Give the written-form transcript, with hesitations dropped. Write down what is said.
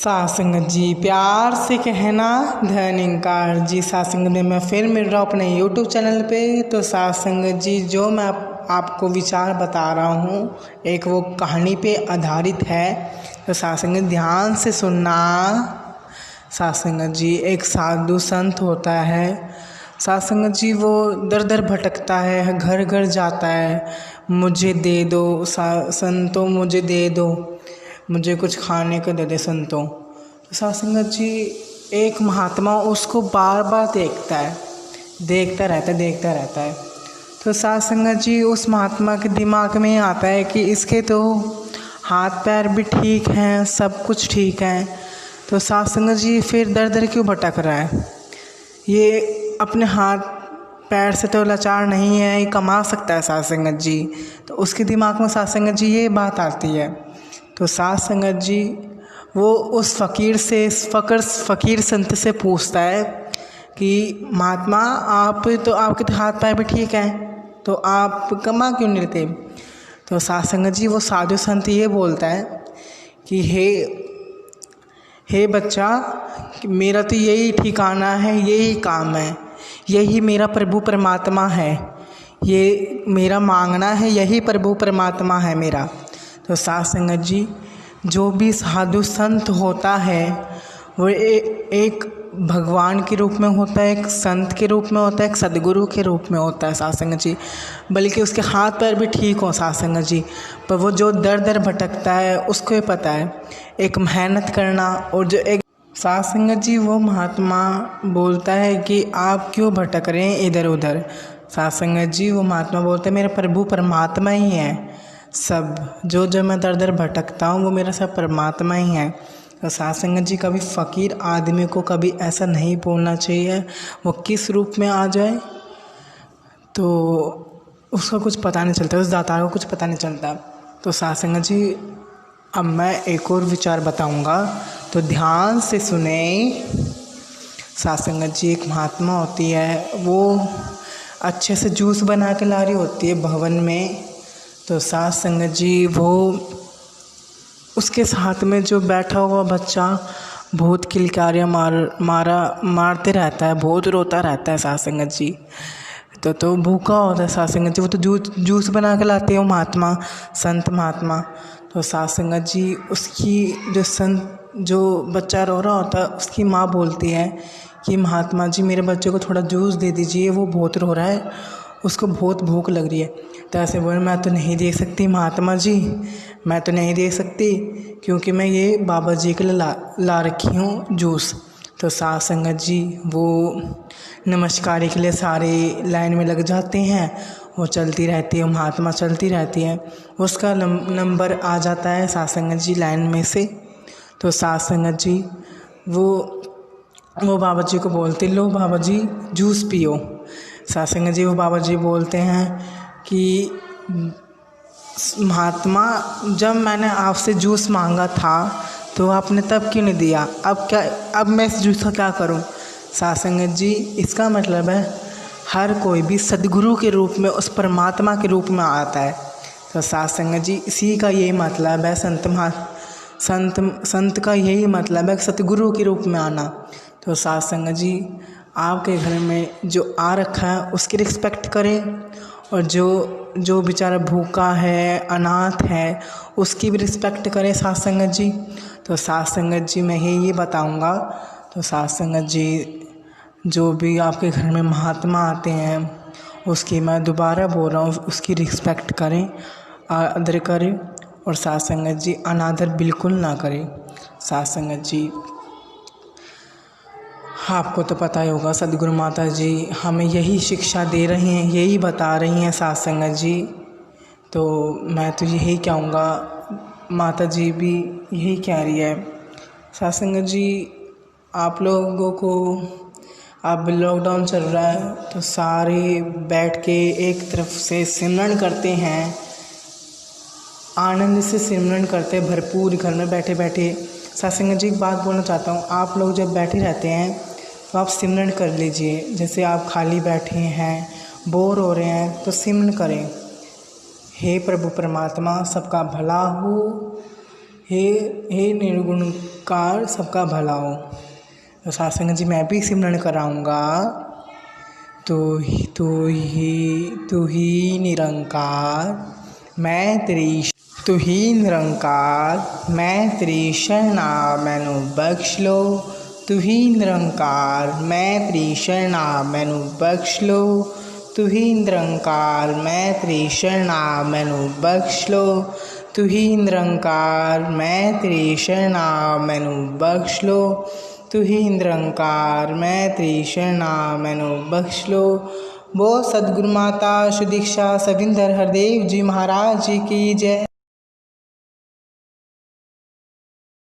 सासंग जी प्यार से कहना धन्यकार जी। सासंग में मैं फिर मिल रहा हूँ अपने यूट्यूब चैनल पे। तो सासंग जी जो मैं आपको विचार बता रहा हूँ एक वो कहानी पे आधारित है। तो सासंग ध्यान से सुनना। सासंग जी एक साधु संत होता है। सासंग जी वो दर दर भटकता है, घर घर जाता है, मुझे दे दो संतों, मुझे दे दो, मुझे कुछ खाने को दे दे संतों। तो सासंग जी एक महात्मा उसको बार बार देखता रहता है। तो सासंग जी उस महात्मा के दिमाग में आता है कि इसके तो हाथ पैर भी ठीक हैं, सब कुछ ठीक है, तो सासंग जी फिर दर दर क्यों भटक रहा है? ये अपने हाथ पैर से तो लाचार नहीं है, ये कमा सकता है सासंग जी। तो उसके दिमाग में सासंग जी ये बात आती है। तो सासंग जी वो उस फ़कीर संत से पूछता है कि महात्मा आपके तो हाथ पैर भी ठीक हैं, तो आप कमा क्यों नहीं लेते? तो सासंग जी वो साधु संत ये बोलता है कि हे बच्चा, मेरा तो यही ठिकाना है, यही काम है, यही मेरा प्रभु परमात्मा है, ये मेरा मांगना है, यही प्रभु परमात्मा है मेरा। तो सासंग जी जो भी साधु संत होता है वो एक भगवान के रूप में होता है, एक संत के रूप में होता है, एक सदगुरु के रूप में होता है सासंग जी। बल्कि उसके हाथ पैर भी ठीक हो सासंग जी, पर वो जो दर दर भटकता है उसको ही पता है एक मेहनत करना। और जो एक सासंग जी वो महात्मा बोलता है कि आप क्यों भटक रहे हैं इधर उधर? सासंग जी वो महात्मा बोलते हैं मेरा प्रभु परमात्मा ही है, सब जो मैं दर दर भटकता हूँ वो मेरा सब परमात्मा ही है। तो सासंग जी कभी फ़कीर आदमी को कभी ऐसा नहीं बोलना चाहिए, वो किस रूप में आ जाए तो उसका कुछ पता नहीं चलता, उस दातार को कुछ पता नहीं चलता। तो सासंग जी अब मैं एक और विचार बताऊंगा, तो ध्यान से सुने। सासंग जी एक महात्मा होती है, वो अच्छे से जूस बना के ला रही होती है भवन में। तो सासंग जी वो उसके साथ में जो बैठा हुआ बच्चा बहुत किलकारियाँ मारते रहता है, बहुत रोता रहता है सासंग जी। तो भूखा होता है सासंग जी, वो तो जूस बना के लाते हैं वो संत महात्मा। तो सासंग जी उसकी जो बच्चा रो रहा होता है उसकी माँ बोलती है कि महात्मा जी मेरे बच्चे को थोड़ा जूस दे दीजिए, वो बहुत रो रहा है, उसको बहुत भूख लग रही है। तो ऐसे बोले मैं तो नहीं दे सकती महात्मा जी, मैं तो नहीं दे सकती, क्योंकि मैं ये बाबा जी के लिए ला रखी हूँ जूस। तो सासंग जी वो नमस्कार के लिए सारे लाइन में लग जाते हैं, वो चलती रहती है, महात्मा चलती रहती है, उसका नंबर आ जाता है सासंग जी लाइन में से। तो सासंग जी वो बाबा जी को बोलते लो बाबा जी जूस पियो। सासंग जी वो बाबा जी बोलते हैं कि महात्मा जब मैंने आपसे जूस मांगा था तो आपने तब क्यों नहीं दिया, अब मैं इस जूस का क्या करूं? सासंग जी इसका मतलब है हर कोई भी सदगुरु के रूप में उस परमात्मा के रूप में आता है। तो सासंग जी इसी का यही मतलब है, संत का यही मतलब है सतगुरु के रूप में आना। तो सासंग जी आपके घर में जो आ रखा है उसकी रिस्पेक्ट करें, और जो बेचारा भूखा है, अनाथ है, उसकी भी रिस्पेक्ट करें सासंग जी। तो सासंग जी मैं यही बताऊंगा। तो सासंग जी जो भी आपके घर में महात्मा आते हैं उसकी मैं दोबारा बोल रहा हूँ उसकी रिस्पेक्ट करें, आदर करें, और सासंग जी अनादर बिल्कुल ना करें। सासंग जी आपको तो पता ही होगा सदगुरु माता जी हमें यही शिक्षा दे रही हैं, यही बता रही हैं सासंग जी। तो मैं तो यही कहूँगा, माता जी भी यही कह रही है। सासंग जी आप लोगों को अब लॉकडाउन चल रहा है तो सारे बैठ के एक तरफ से सिमरन करते हैं, आनंद से सिमरन करते हैं भरपूर घर में बैठे बैठे। सासंग जी एक बात बोलना चाहता हूँ, आप लोग जब बैठे रहते हैं तो आप सिमरन कर लीजिए। जैसे आप खाली बैठे हैं, बोर हो रहे हैं, तो सिमरन करें, हे प्रभु परमात्मा सबका भला हो, हे निर्गुणकार सबका भला हो। तो साथ संगत जी मैं भी सिमरन कराऊंगा। तू ही निरंकार मैं तेरी शरणा मैनू बख्श लो। तू ही निरंकार मैं तेरी शरणा मैनू बख्श लो। तू ही निरंकार मैं तेरी शरणा मैनू बख्श लो। तू ही निरंकार मैं तेरी शरणा मैनू बख्श लो। तू ही निरंकार मैं तेरी शरणा मैनू बख्श लो। वो सदगुरु माता सुदीक्षा सविंदर हरदेव जी महाराज जी की जय।